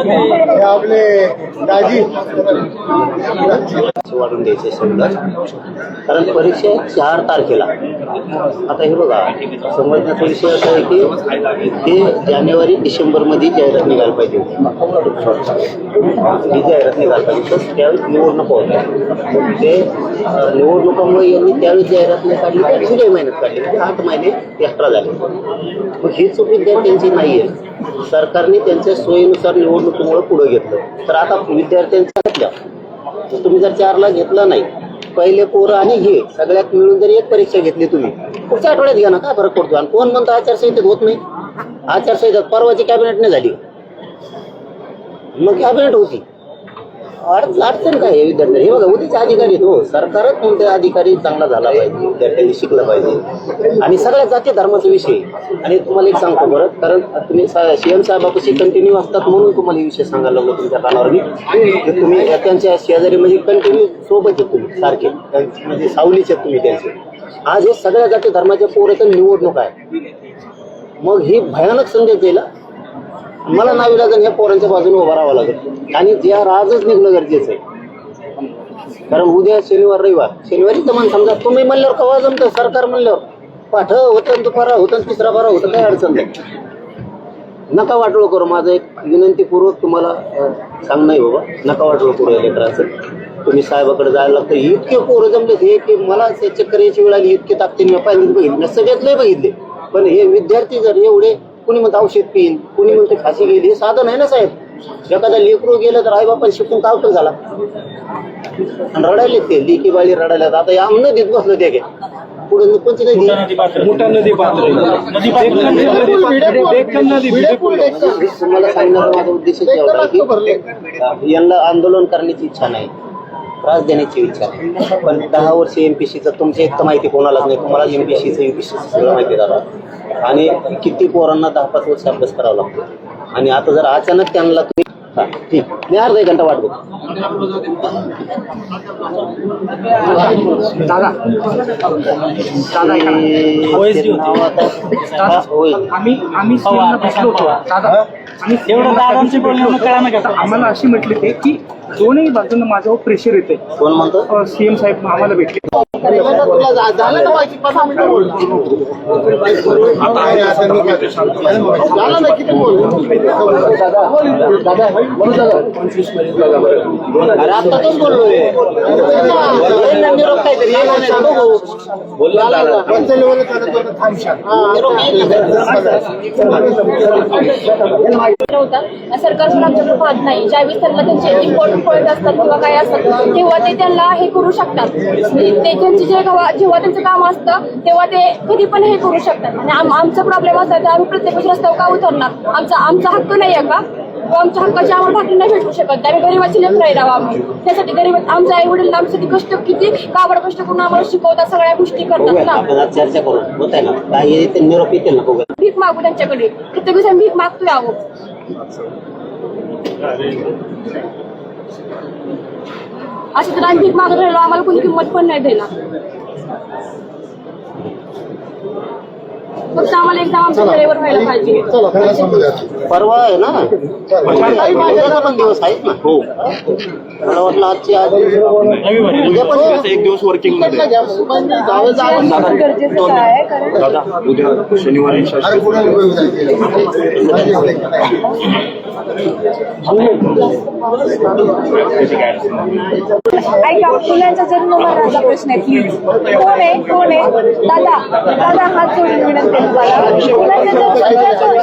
हे आपले दाजी वाढून द्यायचे सगळं, कारण परीक्षा 4 तारखेला. आता हे बघा, समजण्याचा विषय असा आहे की ते जानेवारी-डिसेंबरमध्ये जाहिरात निघायला पाहिजे. ही जाहिरात निघायला पाहिजे, तर त्यावेळेस निवडणूक होत्या. ते निवडणुकामुळे यांनी त्यावेळेस जाहिरात नाही काढली, जुलै महिन्यात काढली, म्हणजे 8 महिने एक्स्ट्रा झाले. मग ही चूक विद्यार्थ्यांची नाही आहे. सरकारने त्यांच्या सोयीनुसार निवडणुकीमुळे पुढे घेतलं. तर आता विद्यार्थ्यांच्या घेतल्या, तुम्ही जर 4ला घेतला नाही, पहिले पोरं आणि हे सगळ्यात मिळून जर एक परीक्षा घेतली तुम्ही, पुढच्या आठवड्यात घ्या ना, काय फरक पडतो? आणि कोण म्हणतो आचारसंहितेत होत नाही? आचारसंहिता परवाची कॅबिनेटने झाली, मग कॅबिनेट होती. अडचण काय आहे विद्यार्थी? हे बघा, उद्याचे अधिकारी हो, सरकारच कोणते अधिकारी चांगला झाला पाहिजे, विद्यार्थ्यांनी शिकलं पाहिजे, आणि सगळ्या जाती धर्माचा विषय. आणि तुम्हाला एक सांगतो बरं, कारण तुम्ही सीएम साहेबापाशी कंटिन्यू असतात म्हणून तुम्हाला विषय सांगायला लागलो तुमच्या कानावर मी, की तुम्ही त्यांच्या शेजारी म्हणजे कंटिन्यू सोबत आहेत तुम्ही, सारखे म्हणजे सावलीचे आहेत तुम्ही त्यांचे. आज हे सगळ्या जाती धर्माच्या पोराचं निवडणूक आहे. मग ही भयानक संदेश द्यायला मला नावीलाजाने ह्या पोरांच्या बाजूने उभा राहावं लागेल, आणि ज्या आजच निघणं गरजेचं आहे. कारण उद्या शनिवार रविवार, शनिवारी तर मन समजा तुम्ही म्हणल्यावर कवा जमतं, सरकार म्हणल्यावर पाठ होतं, दुपारा होतं, तिसरा बारा होतं, काही अडचण नाही. नका वाटोळ करू. माझं एक विनंतीपूर्वक तुम्हाला सांगणं आहे बाबा, नका वाटोळ करू या लेकराचं. तुम्ही साहेबाकडे जायला लागतं. इतके पोरं जमले हे की मला चक्कर याची वेळ आली, इतके ताकदीने मी पहिल्यांदा बघितले, सगळ्यात लय बघितले. पण हे विद्यार्थी जर एवढे, कुणी म्हणतं औषध पिन, कुणी म्हणते फाशी गेली, हे साधन आहे ना साहेब. एखादा लेकरू गेलं तर आई बापा शिकून काय उपयोग झाला? आणि रडायले ते लेकी बाळी रडायला. आता या नदीत बसलो ते काय पुढे कोणती नदी? मोठा नदी पात्र तुम्हाला सांगण्याचा माझा उद्देश एवढा की यांना आंदोलन करण्याची इच्छा नाही, त्रास देण्याची इच्छा नाही. पण 10 वर्ष एमपीसीचं तुमच्या एक तर माहिती कोणालाच नाही. तुम्हाला एमपीसीचं युपीसीचं सगळं माहिती झालं, आणि किती पोरांना 10-5 वर्ष अभ्यास करावा लागतो. आणि आता जर अचानक त्यांना तुम्ही ठीक, मी अर्धा 1 घंटा वाट बघ. दादा आम्ही बसलो होतो दादा, आणि एवढं दादांचे बोलणं कळायला घेता आम्हाला अशी म्हटली ते की दोन्ही बाजूंना माझ्यावर प्रेशर येते. कोण म्हणतो? सीएम साहेब आम्हाला भेटले. अरे आता तोच बोललोय. सरकारवर आमच्याकडे वाद नाही. ज्यावेळेस त्यांना त्यांचे इम्पॉर्टंट पॉईंट असतात किंवा काय असतात तेव्हा ते त्यांना हे करू शकतात. ते त्यांचे जेव्हा त्यांचं काम असतं तेव्हा ते कधी पण हे करू शकतात. आणि आमचा प्रॉब्लेम असा तर आम्ही प्रत्येक रस्त्यावर का उतरणार? आमचा हक्क नाही आहे का? आमच्या हक्काची आम्हाला भाकरी नाही भेटू शकत. आम्ही गरीबाची लेकरं आहे राव. आम्ही त्यासाठी गरीब आमच्या आई वडील आमच्यासाठी कष्ट किती काबड कष्ट करून आम्हाला शिकवतात, सगळ्या गोष्टी करतात ना. चर्चा करून होत आहे ना, काही ते निरोप येतील ना. भीक मागू त्यांच्याकडे, प्रत्येक दिवस आम्ही भीक मागतोय आहो. असं तर आम्ही भीक मागत राहिलो, आम्हाला कोणी किंमत पण नाही देणार. फक्त आम्हाला एकदम आमच्या वेळेवर व्हायला पाहिजे. परवा आहे ना, उद्याचा पण दिवस आहेत ना. हो, मला वाटलं आजची आज उद्या पण 1 दिवस वर्किंग मध्ये दादा उद्या शनिवारी ऐका, मुलांचा जन्म मरणाचा प्रश्न आहे. प्लीज कोण आहे दादा हात जोडून विनंती तुम्हाला.